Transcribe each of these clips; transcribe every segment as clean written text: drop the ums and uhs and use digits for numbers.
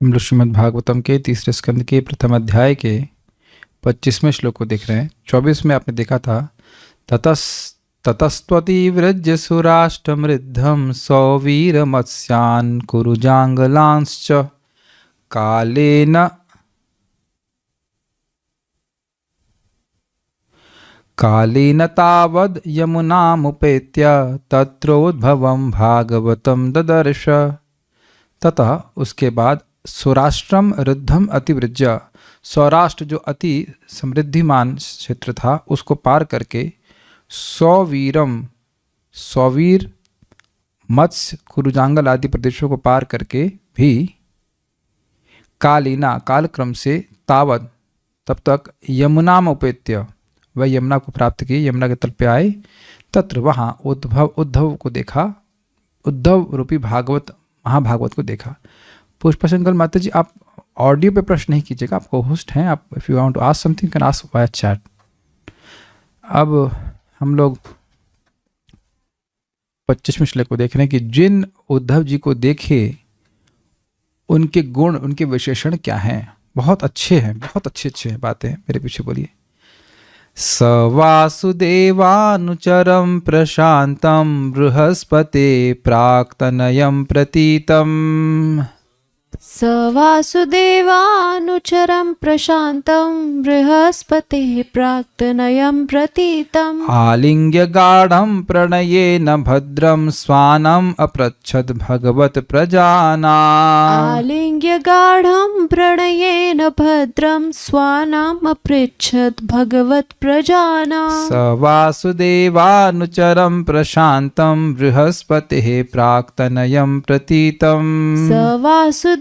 हम लोग श्रीमद् भागवतम के तीसरे स्कंद के प्रथम अध्याय के 25वें श्लोक को देख रहे हैं। 24 में आपने देखा था ततस्त्वतिवृज्य सुराष्ट्रमृद्धं सौवीरमत्स्यान् कुरुजाङ्गलांश्च कालेन तावद् यमुनामुपेत्य तत्रोद्भवं भागवतं ददर्श। ततः उसके बाद सौराष्ट्रम रुद्धम अतिवृज्य, सौराष्ट्र जो अति समृद्धिमान क्षेत्र था उसको पार करके सौवीर मत्स्य कुरुजांगल आदि प्रदेशों को पार करके भी कालीना कालक्रम से तावत तब तक यमुना में उपेत्य वह यमुना को प्राप्त किए, यमुना के तल पे आए। तत्र वहाँ उद्धव को देखा, उद्धव रूपी भागवत महाभागवत को देखा। पुष्पशंकर माता जी, आप ऑडियो पे प्रश्न नहीं कीजिएगा, आपको होस्ट हैं, आप if you want to ask something can ask via chat. अब हम लोग 25वें श्लोक को देख रहे हैं कि जिन उद्धव जी को देखे उनके गुण, उनके विशेषण क्या हैं। बहुत अच्छे हैं, बहुत अच्छे हैं बातें। मेरे पीछे बोलिए। स वासुदेवानुचरं प्रशान्तं बृहस्पते प्राक्तनयं प्रतीतम्। स वासुदेवानुचरं प्रशान्तं बृहस्पतेः प्राक्तनयं प्रतीतम्। आलिङ्ग्य गाढं प्रणयेन भद्रं स्वानम् अपृच्छद् भगवत् प्रजानाम्। आलिङ्ग्य गाढं प्रणयेन भद्रं स्वानाम् अपृच्छद् भगवत् प्रजानाम्। स वासुदेवानुचरं प्रशान्तं बृहस्पतेः प्राक्तनयं प्रतीतम्। स वासुदेवानुचरं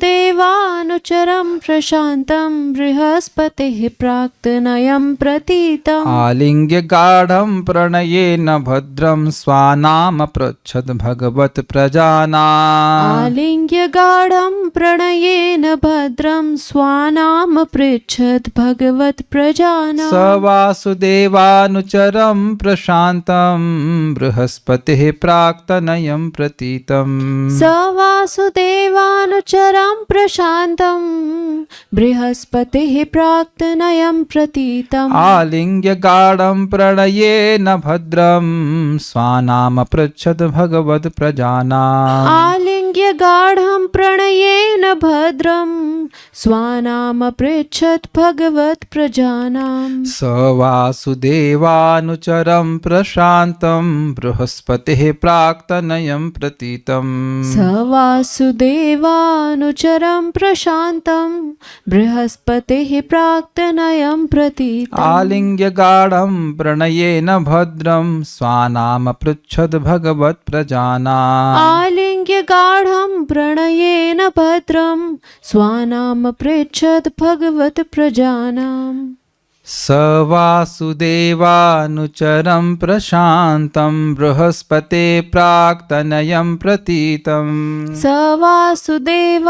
प्रशान्तं बृहस्पतेः प्राक्तनयं प्रतीतम्। आलिङ्ग्य गाढं प्रणयेन भद्रं स्वानाम् अपृच्छद् भगवत् प्रजानाम्। आलिङ्ग्य गाढं प्रणयेन भद्रं स्वानाम् अपृच्छद् भगवत् प्रजानाम्। स वासुदेवानुचरं प्रशान्तं बृहस्पतेः प्राक्तनयं प्रतीतम्। स वासुदेवानुचरं प्रशान्तं बृहस्पतेः प्राक्तनयं प्रतीतम्। आलिङ्ग्य गाढं प्रणयेन भद्रं स्वानाम् अपृच्छद् भगवत् प्रजानाम्। आलिङ्ग्य गाढं प्रणयेन भद्रं स्वानाम् अपृच्छद् भगवत् प्रजानाम्। स वासुदेवानुचरं प्रशान्तं बृहस्पतेः प्राक्तनयं प्रतीतम्। स वासुदेवानुचरं प्रशान्तं बृहस्पतेः प्राक्तनयं प्रतीतम्। आलिङ्ग्य गाढं प्रणयेन भद्रं स्वानाम् अपृच्छद् भगवत् प्रजानाम्। आलिङ्ग्य गाढं प्रणयेन भद्रं स्वानाम् अपृच्छद् भगवत् प्रजानाम्। स वासुदेवानुचरं प्रशान्तं बृहस्पते प्राक्तनयं प्रतीतम्। स वासुदेवानुचरं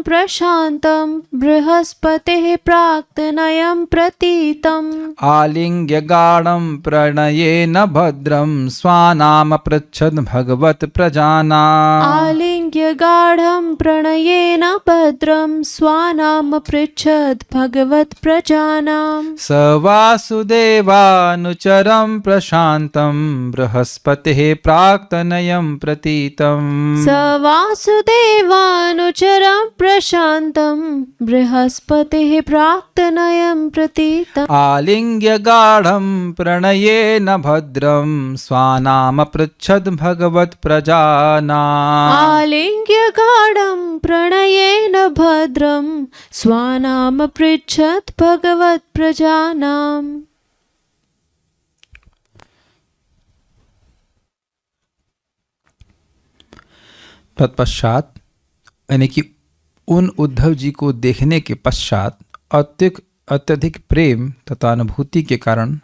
प्रशान्तं बृहस्पतेः प्राक्तनयं प्रतीतम्। आलिङ्ग्य गाढं प्रणयेन भद्रं स्वानाम् अपृच्छद् भगवत् प्रजानाम्। आलिङ्ग्य गाढं प्रणयेन भद्रं स्वानाम् अपृच्छद् भगवत् प्रजानाम्। स वासुदेवानुचरं प्रशान्तं बृहस्पतेः प्राक्तनयं प्रतीतम्। स वासुदेवानुचरं प्रशान्तं बृहस्पतेः प्राक्तनयं प्रतीतम्। आलिङ्ग्य गाढं प्रणयेन भद्रं स्वानाम् अपृच्छद् भगवत् प्रजानाम्। आलिङ्ग्य गाढं प्रणयेन भद्रं स्वानाम् अपृच्छद् भगवत् प्रजानाम्। तत्पश्चात यानी कि उन उद्धव जी को देखने के पश्चात अत्यधिक प्रेम तथा अनुभूति के कारण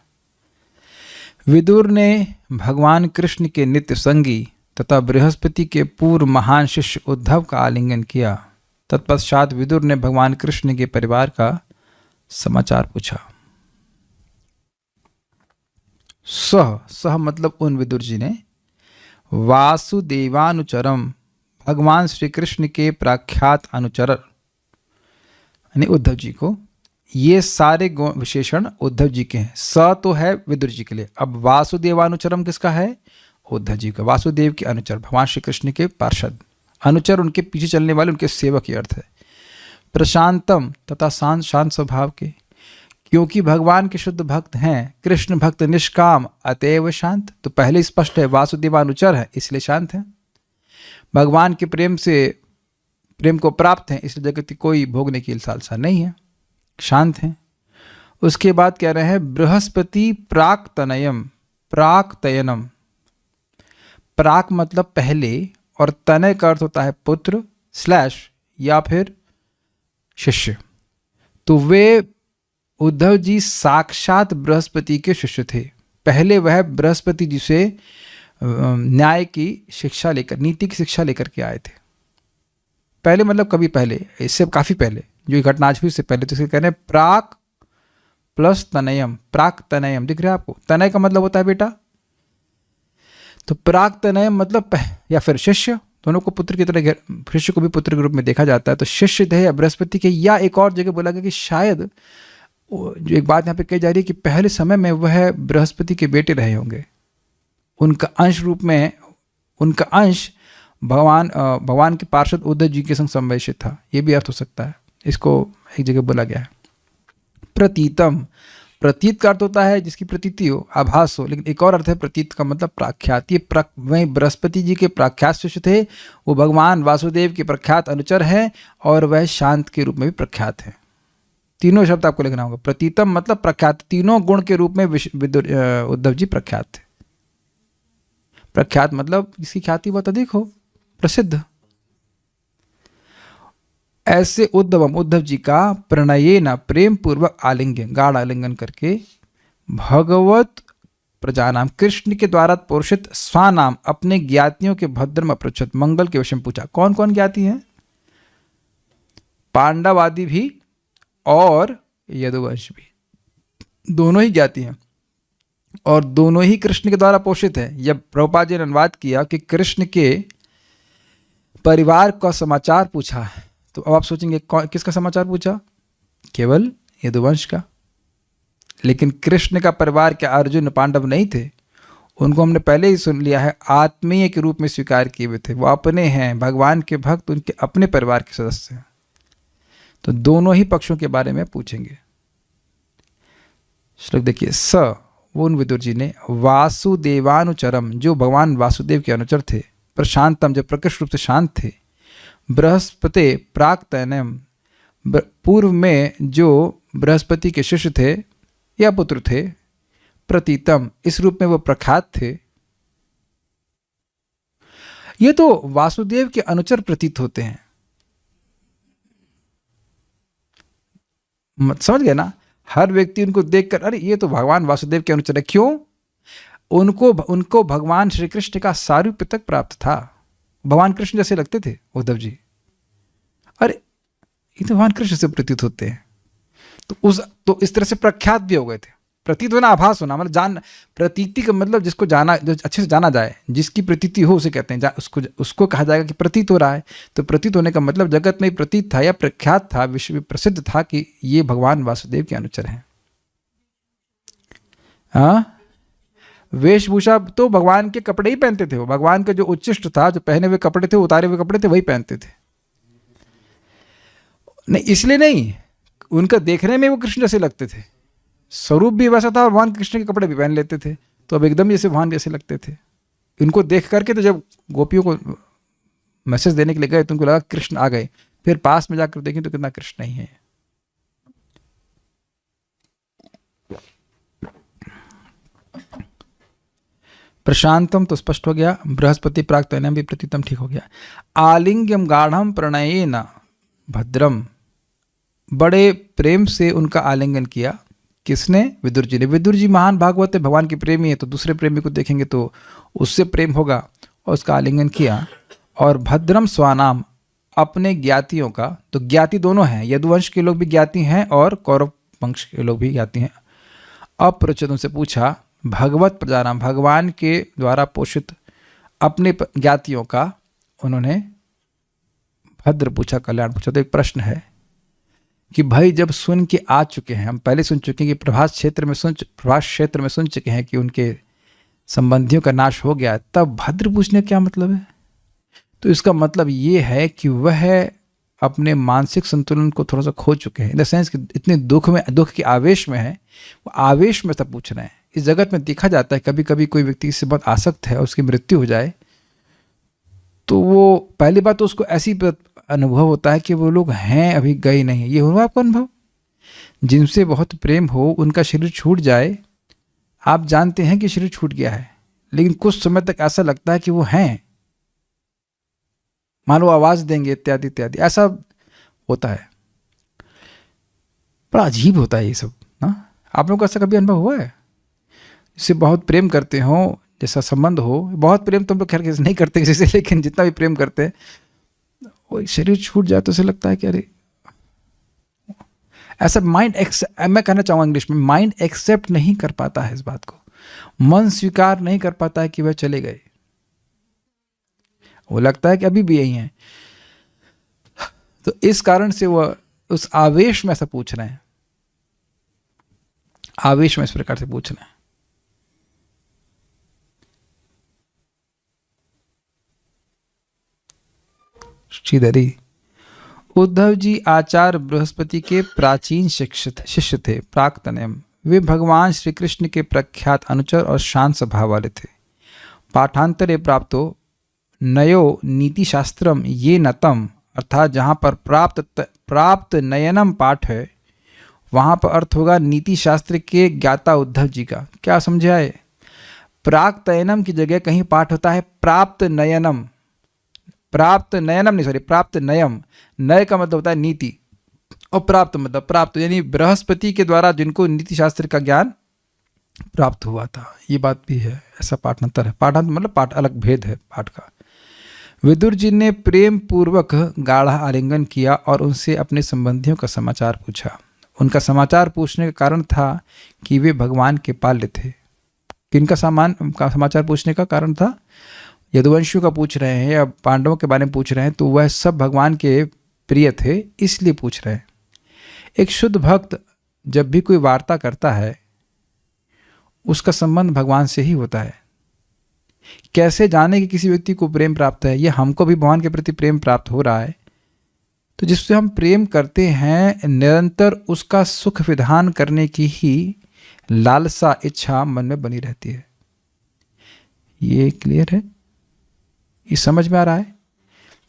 विदुर ने भगवान कृष्ण के नित्य संगी तथा बृहस्पति के पूर्व महान शिष्य उद्धव का आलिंगन किया। तत्पश्चात विदुर ने भगवान कृष्ण के परिवार का समाचार पूछा। सह मतलब उन विदुर जी ने वासुदेवानुचरम भगवान श्री कृष्ण के प्रख्यात अनुचर यानी उद्धव जी को, ये सारे विशेषण उद्धव जी के हैं। स तो है विदुर जी के लिए। अब वासुदेवानुचरम किसका है? उद्धव जी का। वासुदेव के अनुचर, भगवान श्री कृष्ण के पार्षद, अनुचर उनके पीछे चलने वाले, उनके सेवक ये अर्थ है। प्रशांतम तथा शांत स्वभाव के, क्योंकि भगवान के शुद्ध भक्त हैं। कृष्ण भक्त निष्काम अतएव शांत, तो पहले स्पष्ट है वासुदेवानुचर है इसलिए शांत है। भगवान के प्रेम को प्राप्त हैं इसलिए जगत की कोई भोगने की लालसा नहीं है, शांत हैं। उसके बाद कह रहे हैं बृहस्पति प्राक्तनयम प्राक्तयनम। प्राक मतलब पहले और तनय का अर्थ होता है पुत्र स्लैश या फिर शिष्य। तो वे उद्धव जी साक्षात बृहस्पति के शिष्य थे। पहले वह बृहस्पति जी से न्याय की शिक्षा लेकर, नीति की शिक्षा लेकर के आए थे। पहले मतलब कभी पहले, इससे काफ़ी पहले, जो घटना आज हुई इससे पहले। तो इसे कह रहे हैं प्राक प्लस तनयम, प्राक तनयम। दिख रहा है आपको? तनय का मतलब होता है बेटा, तो प्राक तनयम मतलब या फिर शिष्य, दोनों को पुत्र की तरह, शिष्य को भी पुत्र के रूप में देखा जाता है। तो शिष्य थे या बृहस्पति के, या एक और जगह बोला गया कि शायद जो एक बात यहाँ पे कही जा रही है कि पहले समय में वह बृहस्पति के बेटे रहे होंगे, उनका अंश रूप में, उनका अंश भगवान के पार्षद उद्धव जी के संग संवेशित था। ये भी अर्थ हो सकता है, इसको एक जगह बोला गया है। प्रतीतम, प्रतीत का अर्थ होता है जिसकी प्रतीति हो, आभास हो, लेकिन एक और अर्थ है प्रतीत का मतलब प्रख्यात। ये वही बृहस्पति जी के प्रख्यात शिष्य थे, वो भगवान वासुदेव के प्रख्यात अनुचर हैं और वह शांत के रूप में भी प्रख्यात हैं। तीनों शब्द आपको लिखना होगा। प्रतीतम मतलब प्रख्यात, तीनों गुण के रूप में उद्धव जी प्रख्यात थे। प्रख्यात मतलब जिसकी ख्याति बहुत अधिक हो, प्रसिद्ध। ऐसे उद्धव जी का प्रणयेन प्रेम पूर्वक आलिंगन, गाढ़ आलिंगन करके भगवत प्रजानाम, कृष्ण के द्वारा पोषित स्वानाम, अपने ज्ञातियों के भद्रम अपृच्छत, मंगल के विषय में पूछा। कौन कौन ज्ञाति हैं? पांडव आदि भी और यदुवंश भी, दोनों ही ज्ञाति हैं और दोनों ही कृष्ण के द्वारा पोषित है। जब प्रभुपाद जी ने अनुवाद किया कि कृष्ण के परिवार का समाचार पूछा, तो अब आप सोचेंगे किसका समाचार पूछा? केवल यदुवंश का। लेकिन कृष्ण का परिवार क्या अर्जुन पांडव नहीं थे? उनको हमने पहले ही सुन लिया है, आत्मीय के रूप में स्वीकार किए हुए थे। वो अपने हैं, भगवान के भक्त, उनके अपने परिवार के सदस्य हैं। तो दोनों ही पक्षों के बारे में पूछेंगे। श्लोक देखिए। स, वो उन विदुर जी ने, वासुदेवानुचरम, जो भगवान वासुदेव के अनुचर थे, प्रशांतम, जो प्रकृष्ट रूप से शांत थे, बृहस्पति प्राक्तनयम, पूर्व में जो बृहस्पति के शिष्य थे या पुत्र थे, प्रतीतम, इस रूप में वो प्रख्यात थे। ये तो वासुदेव के अनुचर प्रतीत होते हैं, समझ गए ना? हर व्यक्ति उनको देखकर अरे ये तो भगवान वासुदेव के अनुचर है। क्यों? उनको भगवान श्री कृष्ण का सारूप्य तक प्राप्त था। भगवान कृष्ण जैसे लगते थे उद्धव जी। अरे ये तो भगवान कृष्ण से प्रतीत होते हैं, तो इस तरह से प्रख्यात भी हो गए थे। प्रतीत होना, आभास होना, मतलब प्रतीति का मतलब जिसको जाना, जो अच्छे से जाना जाए, जिसकी प्रतीति हो उसे कहते हैं, उसको कहा जाएगा कि प्रतीत हो रहा है। तो प्रतीत होने का मतलब जगत में प्रतीत था या प्रख्यात था, विश्व में प्रसिद्ध था कि ये भगवान वासुदेव के अनुचर हैं। हाँ, वेशभूषा तो भगवान के कपड़े ही पहनते थे। वो भगवान का जो उच्चिष्ट था, जो पहने हुए कपड़े थे, उतारे हुए कपड़े थे, वही पहनते थे। नहीं, इसलिए नहीं, उनका देखने में वो कृष्ण जैसे लगते थे, स्वरूप भी वैसा था और भगवान कृष्ण के कपड़े भी पहन लेते थे, तो अब एकदम जैसे भगवान जैसे लगते थे। इनको देख करके तो जब गोपियों को मैसेज देने के लिए गए तो उनको लगा कृष्ण आ गए, फिर पास में जाकर देखें तो कितना कृष्ण नहीं है। प्रशांतम तो स्पष्ट हो गया, बृहस्पति प्राक्तनयम भी प्रतीतम ठीक हो गया। आलिंग्यम गाढ़म प्रणयेन भद्रम, बड़े प्रेम से उनका आलिंगन किया। किसने? विदुर जी ने। विदुर जी महान भागवत है, भगवान के प्रेमी है, तो दूसरे प्रेमी को देखेंगे तो उससे प्रेम होगा, और उसका आलिंगन किया। और भद्रम स्वानाम, अपने ज्ञातियों का, तो ज्ञाति दोनों हैं, यदुवंश के लोग भी ज्ञाति हैं और कौरव वंश के लोग भी ज्ञाति हैं। अपरिचित उनसे पूछा, भगवत प्रजानाम, भगवान के द्वारा पोषित अपने ज्ञातियों का उन्होंने भद्र पूछा, कल्याण पूछा। तो एक प्रश्न है कि भाई जब सुन के आ चुके हैं, हम पहले सुन चुके हैं कि प्रभास क्षेत्र में सुन चुके हैं कि उनके संबंधियों का नाश हो गया, तब भद्र पूछने का क्या मतलब है? तो इसका मतलब ये है कि वह अपने मानसिक संतुलन को थोड़ा सा खो चुके हैं, इन द सेंस कि इतने दुख के आवेश में है, वो आवेश में सब पूछ रहे हैं। इस जगत में देखा जाता है कभी कभी कोई व्यक्ति इससे बहुत आसक्त है और उसकी मृत्यु हो जाए तो वो पहली बात तो उसको ऐसी अनुभव होता है कि वो लोग हैं अभी गए नहीं। ये हुआ आपका अनुभव? जिनसे बहुत प्रेम हो उनका शरीर छूट जाए, आप जानते हैं कि शरीर छूट गया है, लेकिन कुछ समय तक ऐसा लगता है कि वो हैं, मानो आवाज देंगे इत्यादि इत्यादि, ऐसा होता है। बड़ा अजीब होता है ये सब ना। आप लोगों को ऐसा कभी अनुभव हुआ है? जिससे बहुत प्रेम करते हो, जैसा संबंध हो, बहुत प्रेम तो हम लोग खैर नहीं करते किसी से, लेकिन जितना भी प्रेम करते हैं वो शरीर छूट जाए तो उसे लगता है कि अरे ऐसा माइंड मैं कहना चाहूँगा इंग्लिश में, माइंड एक्सेप्ट नहीं कर पाता है इस बात को, मन स्वीकार नहीं कर पाता है कि वह चले गए। वो लगता है कि अभी भी यही हैं। तो इस कारण से वह उस आवेश में ऐसा पूछ रहे हैं, आवेश में इस प्रकार से पूछ रहे हैं। श्रीधरी, उद्धव जी आचार्य बृहस्पति के प्राचीन शिष्य थे, प्राक्तनयम। वे भगवान श्री कृष्ण के प्रख्यात अनुचर और शांत स्वभाव वाले थे। पाठांतरे प्राप्तो नयो नीति शास्त्रम ये नतम, अर्थात जहाँ पर प्राप्त नयनम पाठ है वहाँ पर अर्थ होगा नीति शास्त्र के ज्ञाता उद्धव जी का। क्या समझे आए? प्राक्तयनम की जगह कहीं पाठ होता है प्राप्त नयनम, प्राप्त नयनम नहीं, सॉरी, प्राप्त नयम। नय का मतलब होता है नीति और प्राप्त मतलब प्राप्त, यानी बृहस्पति के द्वारा जिनको नीति शास्त्र का ज्ञान प्राप्त हुआ था। ये बात भी है, ऐसा पाठांतर है। पाठांतर मतलब पाठ अलग भेद है पाठ का। विदुर जी ने प्रेम पूर्वक गाढ़ा आलिंगन किया और उनसे अपने संबंधियों का समाचार पूछा। उनका समाचार पूछने का कारण था कि वे भगवान के पाल्य थे। किनका समाचार पूछने का कारण था? यदुवंशियों का पूछ रहे हैं या पांडवों के बारे में पूछ रहे हैं, तो वह सब भगवान के प्रिय थे, इसलिए पूछ रहे हैं। एक शुद्ध भक्त जब भी कोई वार्ता करता है उसका संबंध भगवान से ही होता है। कैसे जाने कि किसी व्यक्ति को प्रेम प्राप्त है? यह हमको भी भगवान के प्रति प्रेम प्राप्त हो रहा है। तो जिससे हम प्रेम करते हैं, निरंतर उसका सुख विधान करने की ही लालसा, इच्छा मन में बनी रहती है। ये क्लियर है? ये समझ में आ रहा है?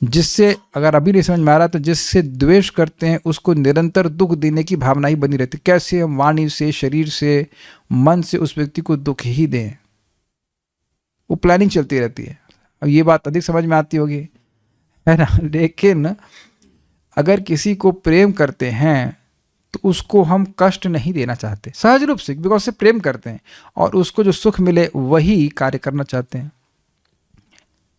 जिससे, अगर अभी नहीं समझ में आ रहा, तो जिससे द्वेष करते हैं उसको निरंतर दुख देने की भावना ही बनी रहती है। कैसे हम वाणी से, शरीर से, मन से उस व्यक्ति को दुख ही दें, वो प्लानिंग चलती रहती है। अब ये बात अधिक समझ में आती होगी, है ना? लेकिन अगर किसी को प्रेम करते हैं तो उसको हम कष्ट नहीं देना चाहते, सहज रूप से, बिकॉज से प्रेम करते हैं और उसको जो सुख मिले वही कार्य करना चाहते हैं।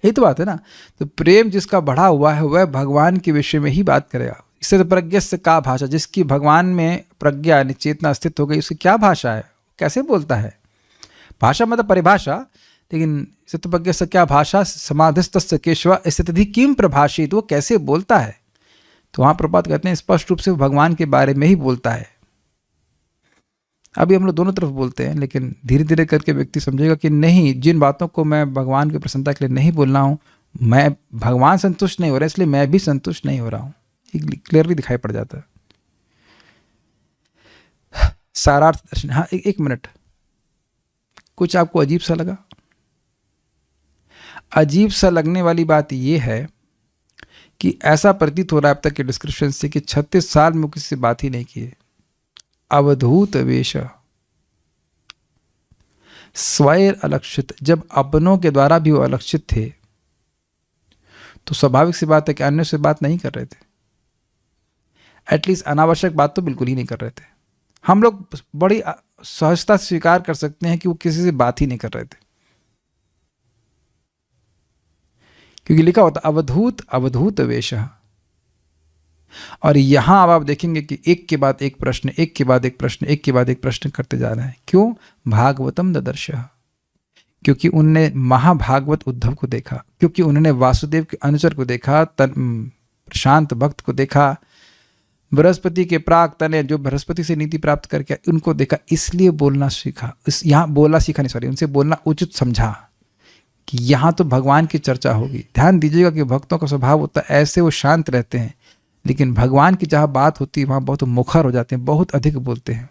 यही तो बात है ना। तो प्रेम जिसका बढ़ा हुआ है वह भगवान के विषय में ही बात करेगा। इससे तो प्रज्ञा से का भाषा, जिसकी भगवान में प्रज्ञा चेतना स्थित हो गई, उसकी क्या भाषा है, कैसे बोलता है? भाषा मतलब परिभाषा, लेकिन स्थितप्रज्ञ से क्या भाषा, समाधिस्तस्य केशव स्थिति किम प्रभाषित, वो कैसे बोलता है? तो वहाँ प्रपात कहते हैं स्पष्ट रूप से भगवान के बारे में ही बोलता है। अभी हम लोग दोनों तरफ बोलते हैं, लेकिन धीरे धीरे करके व्यक्ति समझेगा कि नहीं, जिन बातों को मैं भगवान की प्रसन्नता के लिए नहीं बोल रहा हूँ, मैं भगवान संतुष्ट नहीं हो रहा, इसलिए मैं भी संतुष्ट नहीं हो रहा हूँ। क्लियरली दिखाई पड़ जाता है। सारार्थ दर्शन। हाँ, एक मिनट, कुछ आपको अजीब सा लगा? अजीब सा लगने वाली बात यह है कि ऐसा प्रतीत हो रहा है अब तक के डिस्क्रिप्शन से कि 36 साल में किसी से बात ही नहीं की है। अवधूत वेश, स्वैर अलक्षित। जब अपनों के द्वारा भी वो अलक्षित थे तो स्वाभाविक सी बात है कि अन्य से बात नहीं कर रहे थे। एटलीस्ट अनावश्यक बात तो बिल्कुल ही नहीं कर रहे थे। हम लोग बड़ी सहजता से स्वीकार कर सकते हैं कि वो किसी से बात ही नहीं कर रहे थे, क्योंकि लिखा होता अवधूत वेश। और यहां अब आप देखेंगे कि एक के बाद एक प्रश्न, एक के बाद एक प्रश्न, एक के बाद एक प्रश्न करते जा रहे हैं। क्यों? भागवतम ददर्श, क्योंकि उनने महाभागवत उद्धव को देखा, क्योंकि उन्होंने वासुदेव के अनुचर को देखा, प्रशांत भक्त को देखा, बृहस्पति के प्राक तनय जो बृहस्पति से नीति प्राप्त करके उनको देखा, इसलिए बोलना सीखा। यहाँ बोलना सीखा नहीं, सॉरी, उनसे बोलना उचित समझा कि यहाँ तो भगवान की चर्चा होगी। ध्यान दीजिएगा कि भक्तों का स्वभाव होता है ऐसे, वो शांत रहते हैं, लेकिन भगवान की जहाँ बात होती है वहाँ बहुत मुखर हो जाते हैं, बहुत अधिक बोलते हैं।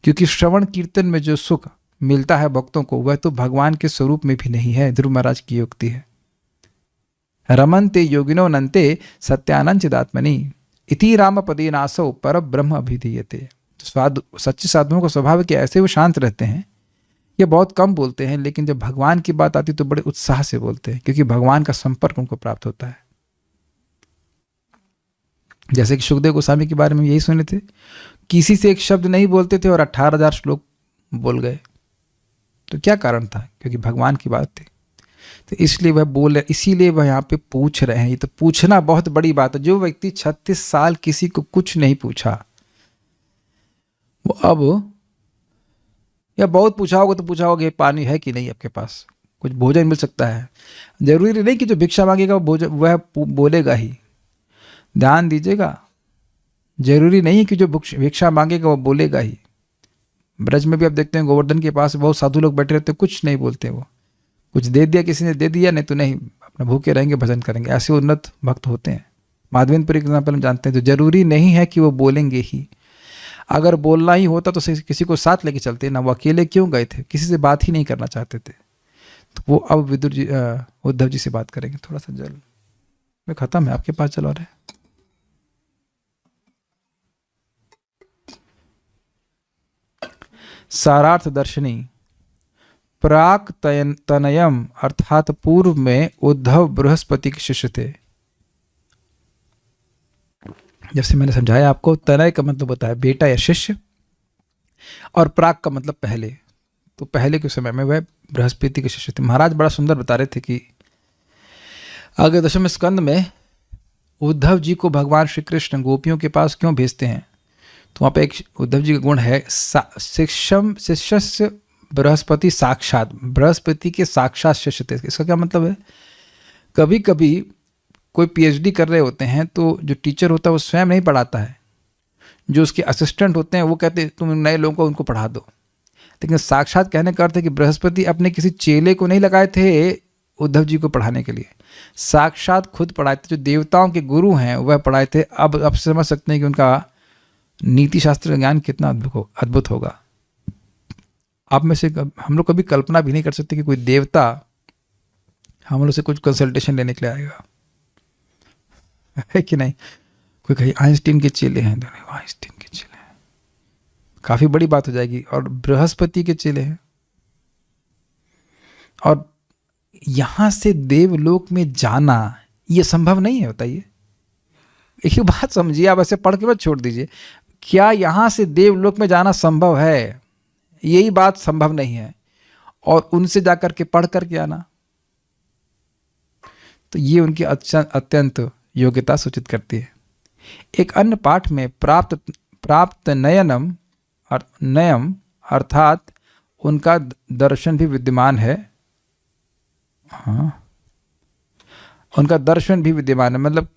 क्योंकि श्रवण कीर्तन में जो सुख मिलता है भक्तों को वह तो भगवान के स्वरूप में भी नहीं है। ध्रुव महाराज की युक्ति है, रमन्ते योगिनो नन्ते सत्यानंद चिदात्मनि इति राम पदे नासौ पर ब्रह्म अभिधीयते। सच्चे साधुओं का स्वभाव है कि ऐसे वो शांत रहते हैं, ये बहुत कम बोलते हैं, लेकिन जब भगवान की बात आती तो बड़े उत्साह से बोलते हैं, क्योंकि भगवान का संपर्क उनको प्राप्त होता है। जैसे कि सुखदेव गोस्वामी के बारे में यही सुने थे, किसी से एक शब्द नहीं बोलते थे और 18,000 श्लोक बोल गए। तो क्या कारण था? क्योंकि भगवान की बात थी, तो इसलिए वह बोले, इसीलिए वह यहाँ पे पूछ रहे हैं। ये तो पूछना बहुत बड़ी बात है। जो व्यक्ति 36 साल किसी को कुछ नहीं पूछा, वो अब, या बहुत पूछा होगा तो पूछा होगा पानी है कि नहीं आपके पास, कुछ भोजन मिल सकता है। जरूरी नहीं कि जो भिक्षा मांगेगा वो वह बोलेगा ही। ध्यान दीजिएगा, जरूरी नहीं है कि जो भिक्षा मांगेगा वो बोलेगा ही। ब्रज में भी आप देखते हैं गोवर्धन के पास बहुत साधु लोग बैठे रहते हैं, कुछ नहीं बोलते। वो कुछ दे दिया, किसी ने दे दिया, नहीं तो नहीं, अपना भूखे रहेंगे, भजन करेंगे। ऐसे उन्नत भक्त होते हैं। माधवेंद्रपुरी का एग्जाम्पल हम जानते हैं। तो जरूरी नहीं है कि वो बोलेंगे ही। अगर बोलना ही होता तो किसी को साथ लेके चलते ना, वो अकेले क्यों गए थे? किसी से बात ही नहीं करना चाहते थे। तो वो अब विदुर जी, उद्धव जी से बात करेंगे। थोड़ा सा जल में खत्म है, आपके पास चलो रहे। सारार्थ दर्शनी प्राक तनयम अर्थात पूर्व में उद्धव बृहस्पति के शिष्य थे। जैसे मैंने समझाया आपको, तनय का मतलब होता है बेटा या शिष्य, और प्राक का मतलब पहले। तो पहले के समय में वह बृहस्पति के शिष्य थे। महाराज बड़ा सुंदर बता रहे थे कि आगे 10वें स्कंद में उद्धव जी को भगवान श्री कृष्ण गोपियों के पास क्यों भेजते हैं। तो वहाँ पे एक उद्धव जी का गुण है, शिष्यस्य बृहस्पति साक्षात, बृहस्पति के साक्षात शिष्य थे। इसका क्या मतलब है? कभी कभी कोई पीएचडी कर रहे होते हैं तो जो टीचर होता है वो स्वयं नहीं पढ़ाता है, जो उसके असिस्टेंट होते हैं वो कहते हैं तुम नए लोगों को उनको पढ़ा दो। लेकिन साक्षात कहने का अर्थ है कि बृहस्पति अपने किसी चेले को नहीं लगाए थे उद्धव जी को पढ़ाने के लिए, साक्षात खुद पढ़ाए थे। जो देवताओं के गुरु हैं वह पढ़ाए थे। अब समझ सकते हैं कि उनका नीति शास्त्र ज्ञान कितना अद्भुत होगा। आप में से हम लोग कभी कल्पना भी नहीं कर सकते कि कोई देवता हम लोग से कुछ कंसल्टेशन लेने के लिए आएगा, है कि नहीं? कोई कहीं आइंस्टीन के चेले हैं, आइंस्टीन के चेले हैं, काफी बड़ी बात हो जाएगी। और बृहस्पति के चेले हैं, और यहां से देवलोक में जाना यह संभव नहीं है। बताइए, एक बात समझिए, आप ऐसे पढ़ के मत छोड़ दीजिए। क्या यहां से देवलोक में जाना संभव है? यही बात संभव नहीं है। और उनसे जाकर के पढ़ करके आना, तो ये उनकी अत्यंत योग्यता सूचित करती है। एक अन्य पाठ में प्राप्त नयनम नयम अर्थात उनका दर्शन भी विद्यमान है। हाँ, उनका दर्शन भी विद्यमान है, मतलब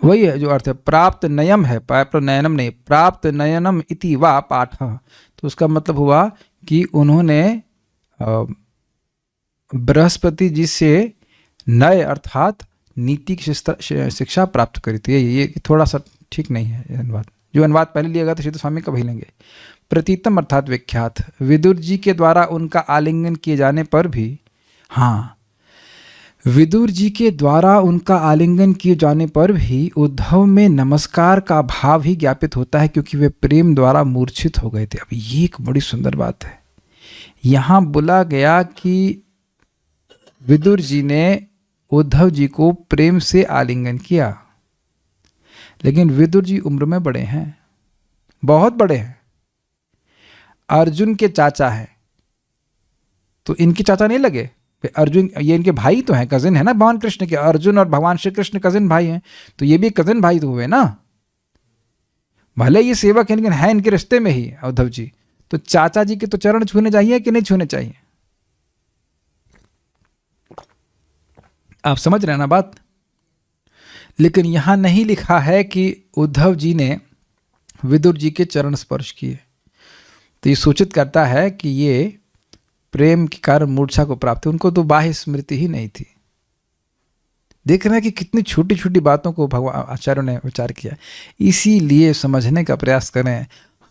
वही है जो अर्थ है। प्राप्त नयम है, प्राप्त नयनम नहीं, प्राप्त नयनम इति वा पाठ। तो उसका मतलब हुआ कि उन्होंने बृहस्पति जी से नय अर्थात नीति की शिक्षा प्राप्त करी थी। ये थोड़ा सा ठीक नहीं है अनुवाद। जो अनुवाद पहले लिया गया तो श्री स्वामी का वही लेंगे। प्रतीतम अर्थात विख्यात, विदुर जी के द्वारा उनका आलिंगन किए जाने पर भी, हाँ, विदुर जी के द्वारा उनका आलिंगन किए जाने पर भी उद्धव में नमस्कार का भाव ही ज्ञापित होता है, क्योंकि वे प्रेम द्वारा मूर्छित हो गए थे। अब ये एक बड़ी सुंदर बात है। यहाँ बोला गया कि विदुर जी ने उद्धव जी को प्रेम से आलिंगन किया, लेकिन विदुर जी उम्र में बड़े हैं, बहुत बड़े हैं, अर्जुन के चाचा हैं। तो इनके चाचा नहीं लगे? अर्जुन, ये इनके भाई तो हैं, कजिन है ना भगवान कृष्ण के। अर्जुन और भगवान श्री कृष्ण कजिन भाई हैं, तो ये भी कजिन भाई तो हुए ना। भले ये सेवक है, लेकिन है इनके रिश्ते में ही उद्धव जी। तो चाचा जी के तो चरण छूने चाहिए कि नहीं छूने चाहिए? आप समझ रहे हैं ना बात? लेकिन यहाँ नहीं लिखा है कि उद्धव जी ने विदुर जी के चरण स्पर्श किए। तो ये सूचित करता है कि ये प्रेम के कारण मूर्छा को प्राप्त, उनको तो बाह्य स्मृति ही नहीं थी। देख रहे हैं कि कितनी छोटी छोटी बातों को भगवान आचार्यों ने विचार किया। इसीलिए समझने का प्रयास करें।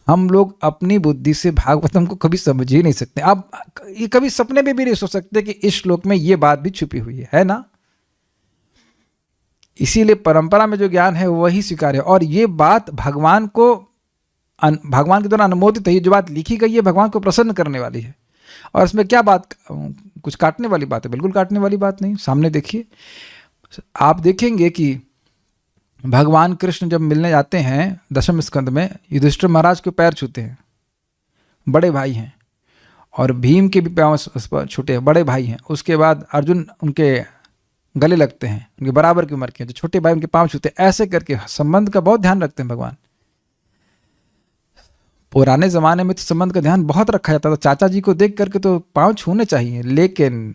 हम लोग अपनी बुद्धि से भागवतम को कभी समझ ही नहीं सकते। आप ये कभी सपने में भी नहीं सोच सकते कि इस श्लोक में ये बात भी छुपी हुई है ना? इसीलिए परंपरा में जो ज्ञान है वही स्वीकार है, और ये बात भगवान के द्वारा अनुमोदित है। ये जो बात लिखी गई है भगवान को प्रसन्न करने वाली है। और इसमें क्या बात, कुछ काटने वाली बात है? बिल्कुल काटने वाली बात नहीं। सामने देखिए, आप देखेंगे कि भगवान कृष्ण जब मिलने जाते हैं दशम स्कंद में, युधिष्ठिर महाराज के पैर छूते हैं, बड़े भाई हैं, और भीम के भी पैर छूटे हैं, बड़े भाई हैं। उसके बाद अर्जुन उनके गले लगते हैं, उनके बराबर की उम्र के, जो छोटे भाई उनके पांव छूते हैं। ऐसे करके संबंध का बहुत ध्यान रखते हैं भगवान। पुराने जमाने में तो संबंध का ध्यान बहुत रखा जाता था। चाचा जी को देख करके तो पांव छूने चाहिए, लेकिन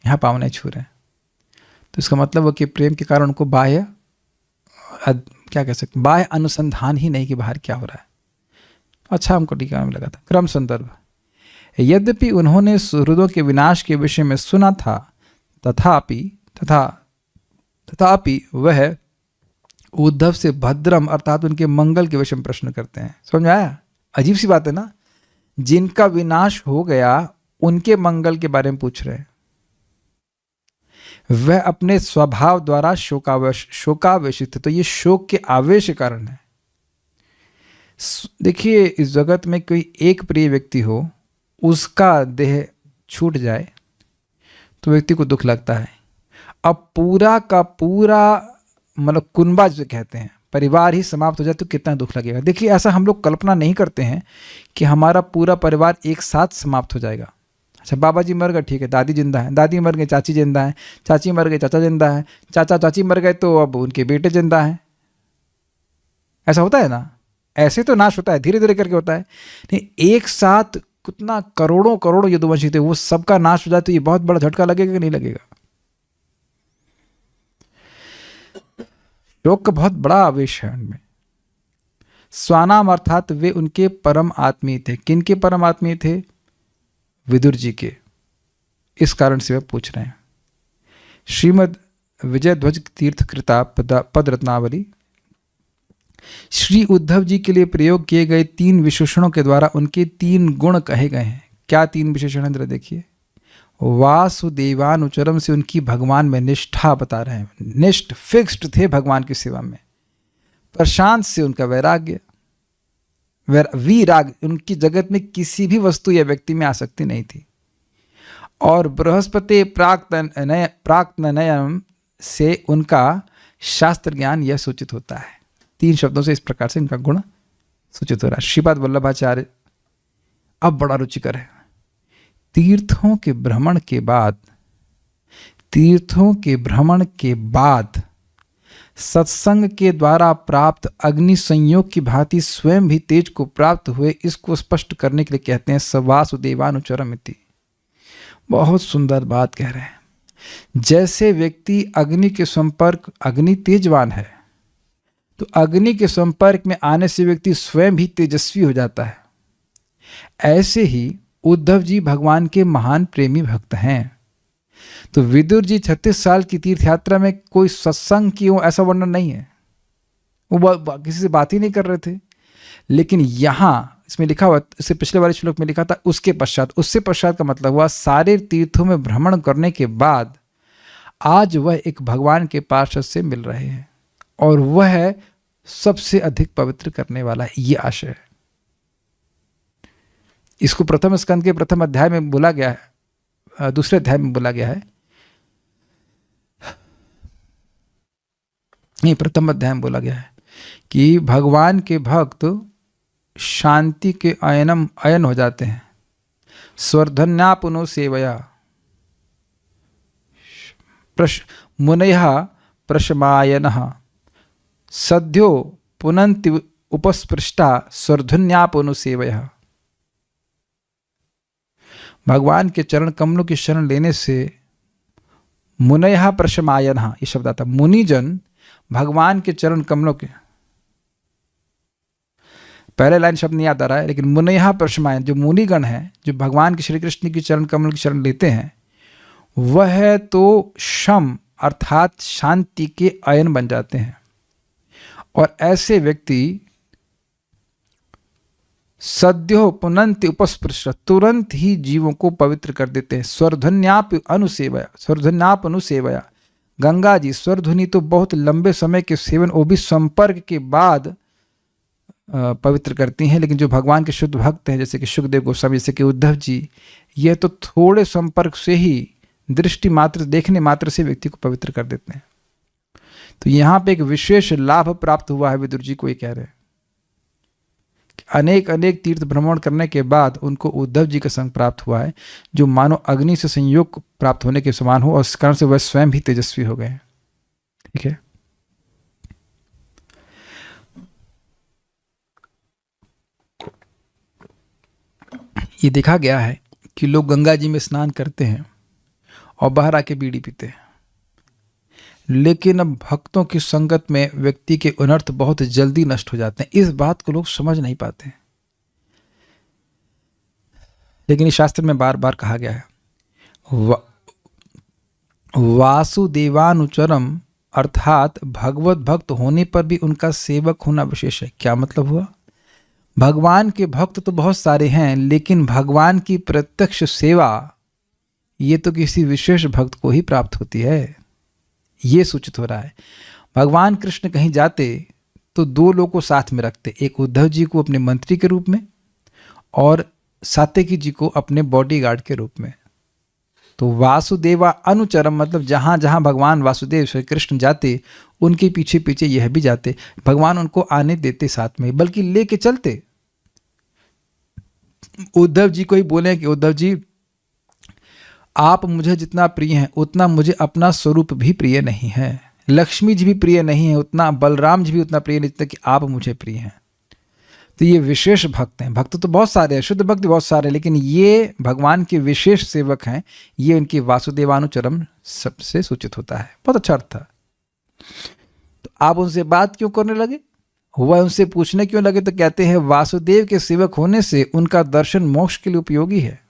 यहाँ पांव नहीं छू रहे। तो इसका मतलब है कि प्रेम के कारण उनको बाह्य, क्या कह सकते, बाह्य अनुसंधान ही नहीं कि बाहर क्या हो रहा है। अच्छा, हमको टीका में लगा था। क्रम संदर्भ, यद्यपि उन्होंने सुहृदों के विनाश के विषय में सुना था, तथापि वह उद्धव से भद्रम अर्थात उनके मंगल के विषय में प्रश्न करते हैं। समझ में आया? अजीब सी बात है ना? जिनका विनाश हो गया उनके मंगल के बारे में पूछ रहे हैं। वह अपने स्वभाव द्वारा शोकावेशित थे। तो ये शोक के आवेश के कारण है। देखिए, इस जगत में कोई एक प्रिय व्यक्ति हो, उसका देह छूट जाए तो व्यक्ति को दुख लगता है। अब पूरा का पूरा मतलब कुनबा जो कहते हैं, परिवार ही समाप्त हो जाए तो कितना दुख लगेगा। देखिए, ऐसा हम लोग कल्पना नहीं करते हैं कि हमारा पूरा परिवार एक साथ समाप्त हो जाएगा। अच्छा, बाबा जी मर गए, ठीक है, दादी जिंदा है, दादी मर गई, चाची जिंदा है, चाची मर गई, चाचा जिंदा है, चाचा चाची मर गए तो अब उनके बेटे जिंदा हैं। ऐसा होता है ना? ऐसे तो नाश होता है, धीरे धीरे करके होता है। नहीं, एक साथ कितना करोड़ों करोड़ों यदुवंशी थे, वो सबका नाश हो जाए तो ये बहुत बड़ा झटका लगेगा कि नहीं लगेगा? शोक का बहुत बड़ा आवेश है उनमें। स्वानाम अर्थात वे उनके परम आत्मीय थे। किनके परम आत्मीय थे? विदुर जी के। इस कारण से वे पूछ रहे हैं। श्रीमद् विजय ध्वज तीर्थ कृता पद रत्नावली, श्री उद्धव जी के लिए प्रयोग किए गए 3 विशेषणों के द्वारा उनके 3 गुण कहे गए हैं। क्या 3 विशेषण हैं? देखिए, वासुदेवानुचरम से उनकी भगवान में निष्ठा बता रहे हैं। निष्ठ, फिक्स्ड थे भगवान की सेवा में। प्रशांत से उनका वैराग्य, वीराग, उनकी जगत में किसी भी वस्तु या व्यक्ति में आसक्ति नहीं थी। और बृहस्पति प्राक्तनयम से उनका शास्त्र ज्ञान यह सूचित होता है। 3 शब्दों से इस प्रकार से इनका गुण सूचित हो रहा है। श्रीपाद वल्लभाचार्य अब बड़ा रुचिकर है। तीर्थों के भ्रमण के बाद सत्संग के द्वारा प्राप्त अग्नि संयोग की भांति स्वयं भी तेज को प्राप्त हुए, इसको स्पष्ट करने के लिए कहते हैं सवासुदेवानुचरम इति। बहुत सुंदर बात कह रहे हैं। जैसे व्यक्ति अग्नि के संपर्क, अग्नि तेजवान है, तो अग्नि के संपर्क में आने से व्यक्ति स्वयं भी तेजस्वी हो जाता है। ऐसे ही उद्धव जी भगवान के महान प्रेमी भक्त हैं। तो विदुर जी 36 साल की तीर्थ यात्रा में कोई सत्संग की हो ऐसा वर्णन नहीं है। वो किसी से बात ही नहीं कर रहे थे। लेकिन यहाँ इसमें लिखा हुआ, इससे पिछले वाले श्लोक में लिखा था उसके पश्चात का मतलब हुआ सारे तीर्थों में भ्रमण करने के बाद आज वह एक भगवान के पार्षद से मिल रहे हैं, और वह सबसे अधिक पवित्र करने वाला है। ये आशय है। इसको प्रथम स्कंद के प्रथम अध्याय में बोला गया है, दूसरे अध्याय में बोला गया है, नहीं प्रथम अध्याय में बोला गया है कि भगवान के भक्त शांति के अयन हो जाते हैं। स्वर्धन्यापुनो सेवया मुनयः प्रशमायनः सद्यो पुनन्ति उपस्पृष्टा स्वर्धन्यापुनो सेवया। भगवान के चरण कमलों की शरण लेने से मुनयः प्रशमायनः, ये शब्द आता, मुनिजन भगवान के चरण कमलों के, पहले लाइन शब्द नहीं याद आ रहा है, लेकिन मुनयः प्रशमायन, जो मुनिगण हैं जो भगवान के श्री कृष्ण की चरण कमल की शरण लेते हैं, वह तो शम अर्थात शांति के अयन बन जाते हैं। और ऐसे व्यक्ति सद्यो पुनंति उपस्पृश, तुरंत ही जीवों को पवित्र कर देते हैं। स्वरध्वन्याप अनुसेवया, गंगा जी स्वरध्वनि तो बहुत लंबे समय के सेवन, वो भी संपर्क के बाद पवित्र करती हैं, लेकिन जो भगवान के शुद्ध भक्त हैं जैसे कि सुखदेव गोस्वामी, जैसे कि उद्धव जी, ये तो थोड़े संपर्क से ही, दृष्टि मात्र, देखने मात्र से व्यक्ति को पवित्र कर देते हैं। तो यहाँ पे एक विशेष लाभ प्राप्त हुआ है, विदुर जी को ये कह रहे हैं। अनेक अनेक तीर्थ भ्रमण करने के बाद उनको उद्धव जी का संग प्राप्त हुआ है, जो मानो अग्नि से संयोग प्राप्त होने के समान हो, और इस कारण से वह स्वयं भी तेजस्वी हो गए हैं। ठीक है, ये देखा गया है कि लोग गंगा जी में स्नान करते हैं और बाहर आके बीड़ी पीते हैं, लेकिन अब भक्तों की संगत में व्यक्ति के अनर्थ बहुत जल्दी नष्ट हो जाते हैं। इस बात को लोग समझ नहीं पाते हैं, लेकिन इस शास्त्र में बार बार कहा गया है, वासुदेवानुचरम, अर्थात भगवत भक्त होने पर भी उनका सेवक होना विशेष है। क्या मतलब हुआ? भगवान के भक्त तो बहुत सारे हैं, लेकिन भगवान की प्रत्यक्ष सेवा ये तो किसी विशेष भक्त को ही प्राप्त होती है, ये सूचित हो रहा है। भगवान कृष्ण कहीं जाते तो दो लोगों को साथ में रखते, एक उद्धव जी को अपने मंत्री के रूप में और सात्यकी जी को अपने बॉडीगार्ड के रूप में। तो वासुदेवा अनुचरम मतलब जहाँ जहाँ भगवान वासुदेव श्री कृष्ण जाते उनके पीछे पीछे यह भी जाते। भगवान उनको आने देते साथ में, बल्कि लेके चलते। उद्धव जी को ही बोले कि उद्धव जी आप मुझे जितना प्रिय हैं उतना मुझे अपना स्वरूप भी प्रिय नहीं है, लक्ष्मी जी भी प्रिय नहीं है उतना, बलराम जी भी उतना प्रिय नहीं जितना कि आप मुझे प्रिय हैं। तो ये विशेष भक्त हैं। भक्त तो बहुत सारे हैं, शुद्ध भक्त बहुत सारे हैं, लेकिन ये भगवान के विशेष सेवक हैं। ये उनकी वासुदेवानुचरम सबसे सूचित होता है। बहुत अच्छा अर्थ था। तो आप उनसे बात क्यों करने लगे, वह उनसे पूछने क्यों लगे? तो कहते हैं वासुदेव के सेवक होने से उनका दर्शन मोक्ष के लिए उपयोगी है।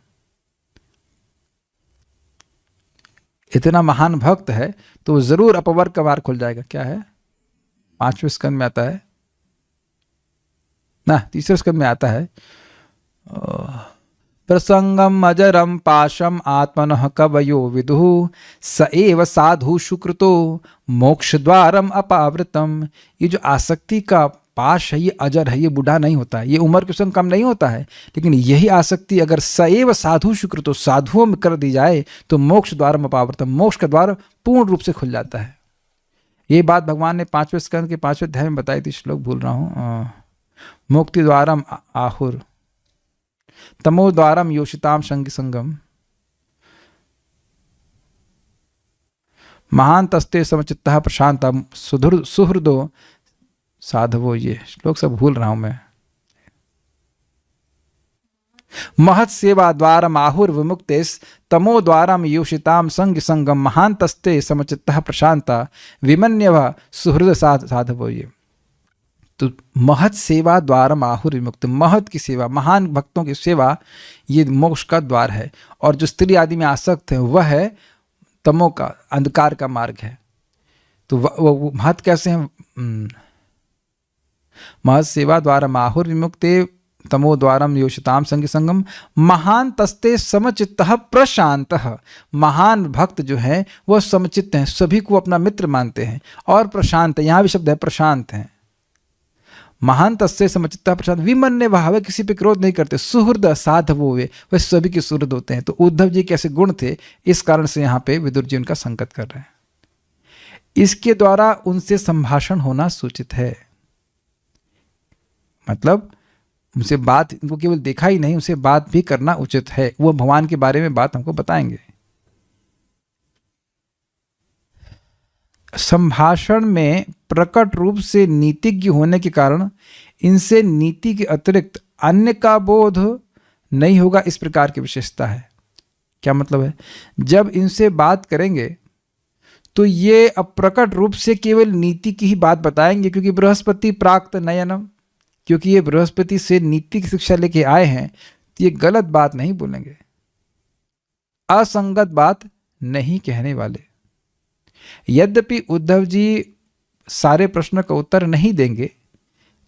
इतना महान भक्त है तो जरूर अपवर्ग का मार्ग खुल जाएगा। क्या है? 5वें स्कंद में आता है ना, 3रे स्कंद में आता है, प्रसंगम अजरम पाशम आत्मनः कवयो विदुः स एव साधु सुकृतो मोक्ष द्वारम अपावृतम। ये जो आसक्ति का पाश है ये अजर है, ये बूढ़ा नहीं होता है, ये उम्र के संग कम नहीं होता है, लेकिन यही आसक्ति अगर सएव साधु सुकृतो साधुओं में कर दी जाए तो मोक्ष द्वारम अपावृतम, मोक्ष का द्वार पूर्ण रूप से खुल जाता है। ये बात भगवान ने 5वें स्कंद के 5वें अध्याय में बताई थी। श्लोक भूल रहा हूँ। मुक्ति द्वारम आहुर तमो द्वारम योषिताम संग संगम महान तस्ते समचित्तः प्रशांत सुहृदो साधवो। ये श्लोक सब भूल रहा हूं मैं। महत सेवा द्वारम आहुर विमुक्तेस तमो द्वारम योषिताम संग संगम महान तस्ते समचित्तः प्रशांता विमन्यव सुहृद साधवो। ये तो महत सेवा द्वारम आहुर विमुक्त, महत की सेवा, महान भक्तों की सेवा ये मोक्ष का द्वार है। और जो स्त्री आदि में आसक्त है वह है तमो का, अंधकार का मार्ग है। तो वो महत कैसे हैं? महत सेवा द्वारम आहुर विमुक्ते तमो द्वारम योषिताम संग संगम महान तस्ते समचित्तः प्रशांतः। महान भक्त जो हैं वह समचित्त हैं, सभी को अपना मित्र मानते हैं। और प्रशांत, यहाँ भी शब्द है प्रशांत हैं। महान तस्ते समचित्तः प्रशांत विमन्य भाव, किसी पे क्रोध नहीं करते। सुहृद साधवो वे सभी के सुहृद होते हैं। तो उद्धव जी कैसे गुण थे, इस कारण से यहाँ पे विदुर जी उनका संकट कर रहे हैं। इसके द्वारा उनसे संभाषण होना सूचित है। मतलब उनसे बात, इनको केवल देखा ही नहीं, उनसे बात भी करना उचित है। वो भगवान के बारे में बात हमको बताएंगे। संभाषण में प्रकट रूप से नीतिज्ञ होने के कारण इनसे नीति के अतिरिक्त अन्य का बोध नहीं होगा, इस प्रकार की विशेषता है। क्या मतलब है? जब इनसे बात करेंगे तो ये अप्रकट रूप से केवल नीति की ही बात बताएंगे, क्योंकि बृहस्पति प्राक्त नयनम, क्योंकि ये बृहस्पति से नीति की शिक्षा लेके आए हैं, तो ये गलत बात नहीं बोलेंगे, असंगत बात नहीं कहने वाले। यद्यपि उद्धव जी सारे प्रश्नों का उत्तर नहीं देंगे,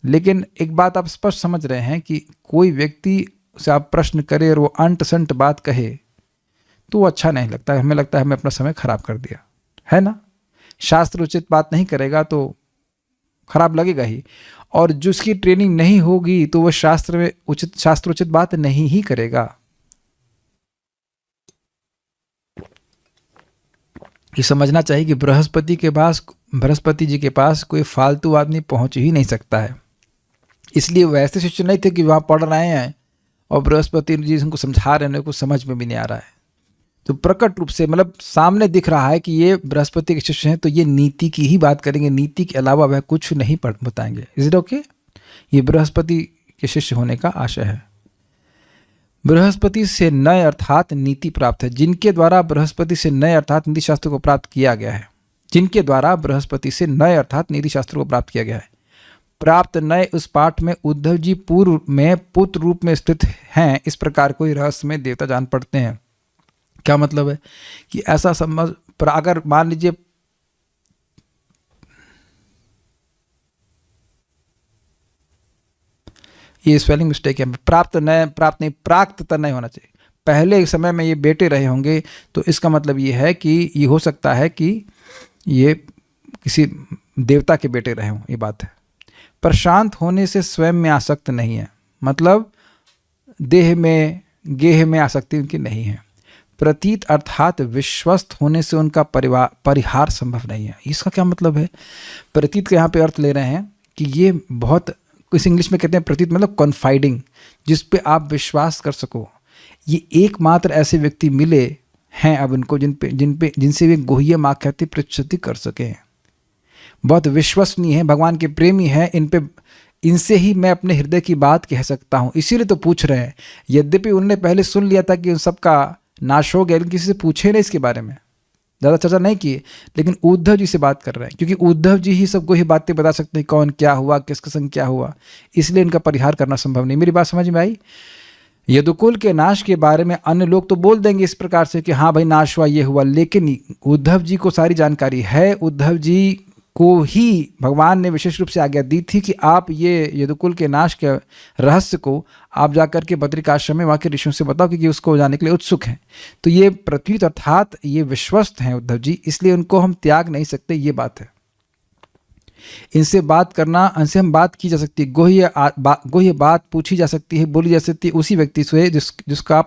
लेकिन एक बात आप स्पष्ट समझ रहे हैं कि कोई व्यक्ति से आप प्रश्न करें और वो अंट संट बात कहे तो वो अच्छा नहीं लगता है। हमें लगता है हमें अपना समय खराब कर दिया है ना। शास्त्र उचित बात नहीं करेगा तो खराब लगेगा ही, और जिसकी ट्रेनिंग नहीं होगी तो वो शास्त्र उचित बात नहीं ही करेगा। ये समझना चाहिए कि बृहस्पति जी के पास कोई फालतू आदमी पहुंच ही नहीं सकता है। इसलिए वैसे शिष्य नहीं थे कि वहाँ पढ़ रहे हैं और बृहस्पति जी उनको समझा रहे हैं, कुछ समझ में भी नहीं आ रहा है। तो प्रकट रूप से मतलब सामने दिख रहा है कि ये बृहस्पति के शिष्य हैं, तो ये नीति की ही बात करेंगे, नीति के अलावा वह कुछ नहीं बताएंगे। Is it okay? ये बृहस्पति के शिष्य होने का आशय है। बृहस्पति से नए अर्थात नीति प्राप्त है। जिनके द्वारा बृहस्पति से नए अर्थात नीति शास्त्र को प्राप्त किया गया है, जिनके द्वारा बृहस्पति से नए अर्थात नीति शास्त्र को प्राप्त किया गया है। प्राप्त नए उस पाठ में उद्धव जी पूर्व में पुत्र रूप में स्थित हैं, इस प्रकार कोई रहस्य में देवता जान पड़ते हैं। क्या मतलब है कि ऐसा समझ पर अगर मान लीजिए ये स्पेलिंग मिस्टेक है, प्राप्त नहीं प्राप्त तो नहीं होना चाहिए। पहले समय में ये बेटे रहे होंगे तो इसका मतलब ये है कि ये हो सकता है कि ये किसी देवता के बेटे रहे हों, ये बात है। प्रशांत होने से स्वयं में आसक्त नहीं है, मतलब देह में गेह में आसक्ति उनकी नहीं है। प्रतीत अर्थात विश्वस्त होने से उनका परिहार संभव नहीं है। इसका क्या मतलब है? प्रतीत के यहाँ पे अर्थ ले रहे हैं कि ये बहुत, इस इंग्लिश में कहते हैं प्रतीत मतलब कॉन्फाइडिंग, जिस पे आप विश्वास कर सको। ये एकमात्र ऐसे व्यक्ति मिले हैं अब उनको जिनसे वे गुह्यम आख्याति पृच्छति कर सके। बहुत विश्वसनीय है, भगवान के प्रेमी हैं, इनसे ही मैं अपने हृदय की बात कह सकता हूँ, इसीलिए तो पूछ रहे हैं। यद्यपि उनने पहले सुन लिया था कि उन सबका नाश हो गया, लेकिन किसी से पूछे नहीं इसके बारे में, ज़्यादा चर्चा नहीं की, लेकिन उद्धव जी से बात कर रहे हैं, क्योंकि उद्धव जी ही सबको ही बातें बता सकते हैं, कौन क्या हुआ, किसके संग क्या हुआ, इसलिए इनका परिहार करना संभव नहीं। मेरी बात समझ में आई? यदुकुल के नाश के बारे में अन्य लोग तो बोल देंगे इस प्रकार से कि हाँ भाई नाश हुआ, ये हुआ, लेकिन उद्धव जी को सारी जानकारी है। उद्धव जी को ही भगवान ने विशेष रूप से आज्ञा दी थी कि आप ये यदुकुल के नाश के रहस्य को आप जाकर के बद्रिकाश्रम में वहाँ के ऋषियों से बताओ, क्योंकि उसको जाने के लिए उत्सुक हैं। तो ये प्रतीत अर्थात ये विश्वस्त हैं उद्धव जी, इसलिए उनको हम त्याग नहीं सकते, ये बात है। इनसे बात करना, इनसे हम बात की जा सकती है, गोह्य बात पूछी जा सकती है, बोली जा सकती है उसी व्यक्ति से जिसका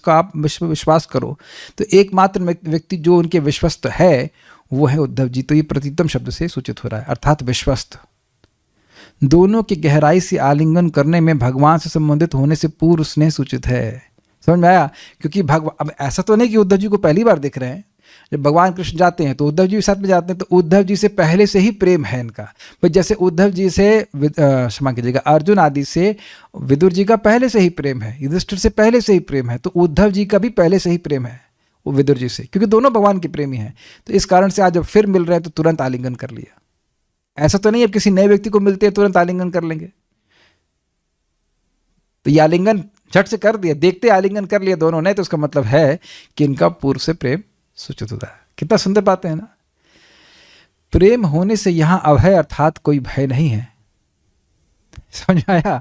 आप विश्वास करो। तो एकमात्र व्यक्ति जो उनके विश्वस्त है वो है उद्धव जी। तो ये प्रतीतम शब्द से सूचित हो रहा है, अर्थात विश्वस्त। दोनों की गहराई से आलिंगन करने में भगवान से संबंधित होने से पूर्व स्नेह सूचित है। समझ में आया? क्योंकि अब ऐसा तो नहीं कि उद्धव जी को पहली बार देख रहे हैं। जब भगवान कृष्ण जाते हैं तो उद्धव जी के साथ में जाते हैं, तो उद्धव जी से पहले से ही प्रेम है इनका। भाई जैसे उद्धव जी से क्षमा कीजिएगा अर्जुन आदि से विदुर जी का पहले से ही प्रेम है, युधिष्ठिर से पहले से ही प्रेम है, तो उद्धव जी का भी पहले से ही प्रेम है वो विदुर जी से, क्योंकि दोनों भगवान के प्रेमी हैं। तो इस कारण से आज जब फिर मिल रहे हैं तो तुरंत आलिंगन कर लिया। ऐसा तो नहीं अब किसी नए व्यक्ति को मिलते हैं तुरंत आलिंगन कर लेंगे। तो ये आलिंगन झट से कर दिया, देखते आलिंगन कर लिया दोनों ने, तो उसका मतलब है कि इनका पूर्व से प्रेम सूचित होता है। कितना सुंदर बातें है ना। प्रेम होने से यहां अभय अर्थात कोई भय नहीं है। समझ आया?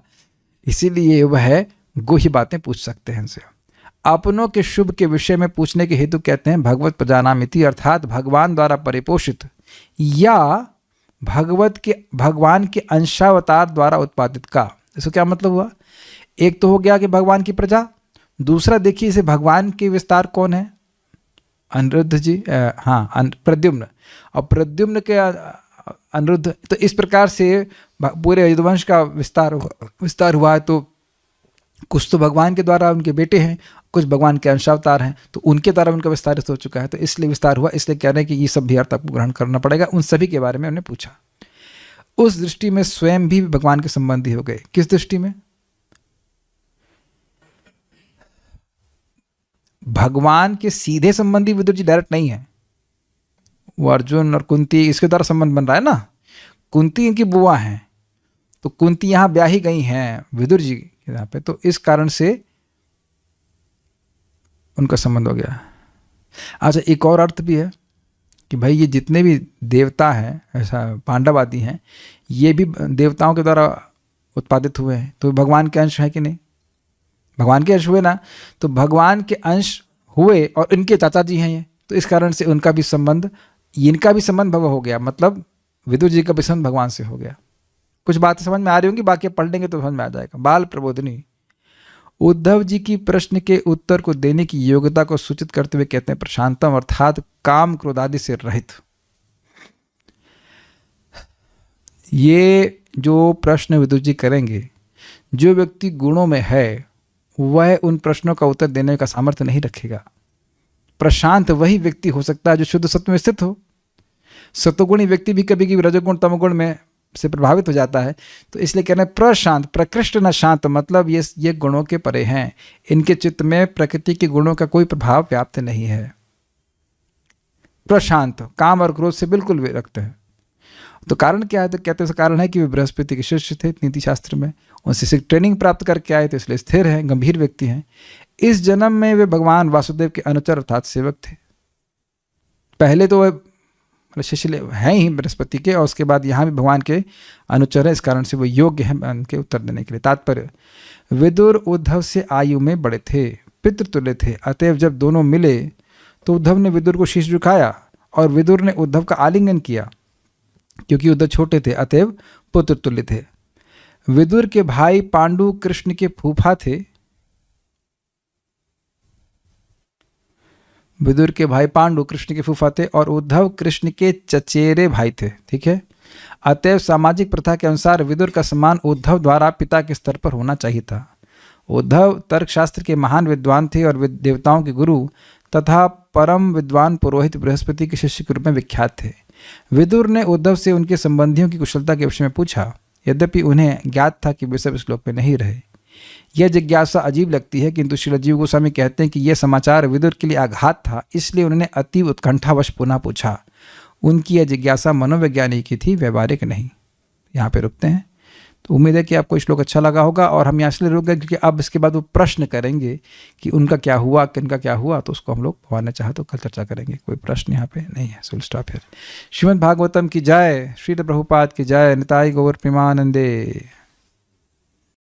इसीलिए वह गुह्य बातें पूछ सकते हैं इनसे। अपनों के शुभ के विषय में पूछने के हेतु कहते हैं भगवत प्रजानामिति, अर्थात भगवान द्वारा परिपोषित या भगवान के अंशावतार द्वारा उत्पादित का। इसका क्या मतलब हुआ? एक तो हो गया कि भगवान की प्रजा, दूसरा देखिए इसे भगवान के विस्तार कौन है? अनिरुद्ध जी, प्रद्युम्न, और प्रद्युम्न के अनिरुद्ध। तो इस प्रकार से पूरे यदुवंश का विस्तार हुआ है। तो कुछ तो भगवान के द्वारा उनके बेटे हैं, कुछ भगवान के अंशावतार हैं, तो उनके द्वारा उनका विस्तार हो चुका है। तो इसलिए विस्तार हुआ, इसलिए कह रहे हैं कि ये सब भी अर्थ आपको ग्रहण करना पड़ेगा। उन सभी के बारे में उन्होंने पूछा। उस दृष्टि में स्वयं भी भगवान के संबंधी हो गए। किस दृष्टि में? भगवान के सीधे संबंधी विदुर जी डायरेक्ट नहीं है, वो अर्जुन और कुंती इसके द्वारा संबंध बन रहा है ना। कुंती इनकी बुआ हैं, तो कुंती यहाँ ब्याही गई हैं विदुर जी के यहाँ पे, तो इस कारण से उनका संबंध हो गया। अच्छा, एक और अर्थ भी है कि भाई ये जितने भी देवता हैं, ऐसा पांडव आदि हैं, ये भी देवताओं के द्वारा उत्पादित हुए हैं, तो भगवान के अंश है कि नहीं? भगवान के अंश हुए ना, तो भगवान के अंश हुए और इनके चाचा जी हैं ये, तो इस कारण से उनका भी संबंध, इनका भी संबंध भगवान हो गया, मतलब विदुर जी का भी संबंध भगवान से हो गया। कुछ बातें समझ में आ रही होंगी, बाकी पढ़ लेंगे तो समझ में आ जाएगा। बाल प्रबोधिनी उद्धव जी की प्रश्न के उत्तर को देने की योग्यता को सूचित करते हुए कहते हैं प्रशांतम, अर्थात काम क्रोध आदि से रहित। ये जो प्रश्न विदुर जी करेंगे, जो व्यक्ति गुणों में है वह उन प्रश्नों का उत्तर देने का सामर्थ्य नहीं रखेगा। प्रशांत वही व्यक्ति हो सकता है जो शुद्ध सत्व में स्थित हो। सत्वगुणी व्यक्ति भी कभी कभी रजोगुण तमोगुण में से प्रभावित हो जाता है, तो इसलिए कहना है प्रशांत, प्रकृष्ट न शांत, मतलब ये गुणों के परे हैं, इनके चित्त में प्रकृति के गुणों का कोई प्रभाव व्याप्त नहीं है। प्रशांत, काम और क्रोध से बिल्कुल विरक्त है। तो कारण क्या है? तो कहते हैं कारण है कि वे बृहस्पति के शिष्य थे नीति शास्त्र में, उनसे ट्रेनिंग प्राप्त करके आए, तो इसलिए स्थिर हैं, गंभीर व्यक्ति हैं। इस जन्म में वे भगवान वासुदेव के अनुचर अर्थात सेवक थे। पहले तो वह शिष्य हैं ही बृहस्पति के, और उसके बाद यहाँ भी भगवान के अनुचर है, इस कारण से वो योग्य हैं उनके उत्तर देने के लिए। तात्पर्य, विदुर उद्धव से आयु में बड़े थे, पितृतुल्य थे, अतएव जब दोनों मिले तो उद्धव ने विदुर को शीश झुकाया और विदुर ने उद्धव का आलिंगन किया। क्योंकि उद्धव छोटे थे अतएव पुत्रतुल्य थे। विदुर के भाई पांडु कृष्ण के फूफा थे। विदुर के भाई पांडु कृष्ण के फूफा थे और उद्धव कृष्ण के चचेरे भाई थे। ठीक है, अतएव सामाजिक प्रथा के अनुसार विदुर का सम्मान उद्धव द्वारा पिता के स्तर पर होना चाहिए था। उद्धव तर्कशास्त्र के महान विद्वान थे और देवताओं के गुरु तथा परम विद्वान पुरोहित बृहस्पति के शिष्य के रूप में विख्यात थे। विदुर ने उद्धव से उनके संबंधियों की कुशलता के विषय में पूछा, यद्यपि उन्हें ज्ञात था कि वे सब इस लोक में नहीं रहे। यह जिज्ञासा अजीब लगती है, किंतु श्री जीव गोस्वामी कहते हैं कि यह समाचार विदुर के लिए आघात था, इसलिए उन्होंने अति उत्कंठावश पुनः पूछा। उनकी यह जिज्ञासा मनोवैज्ञानिक की थी, व्यवहारिक नहीं। यहाँ पे रुकते हैं। तो उम्मीद है कि आपको श्लोक अच्छा लगा होगा, और हम यहाँ इसलिए रुक गए क्योंकि अब इसके बाद वो प्रश्न करेंगे कि उनका क्या हुआ, किनका क्या हुआ, तो उसको हम लोग भगवान ने चाहा तो कल चर्चा करेंगे। कोई प्रश्न यहाँ पे नहीं है, so stop here. Shrimad Bhagavatam की जय, श्रील प्रभुपाद की जय, निताई गौर प्रेमानंदे।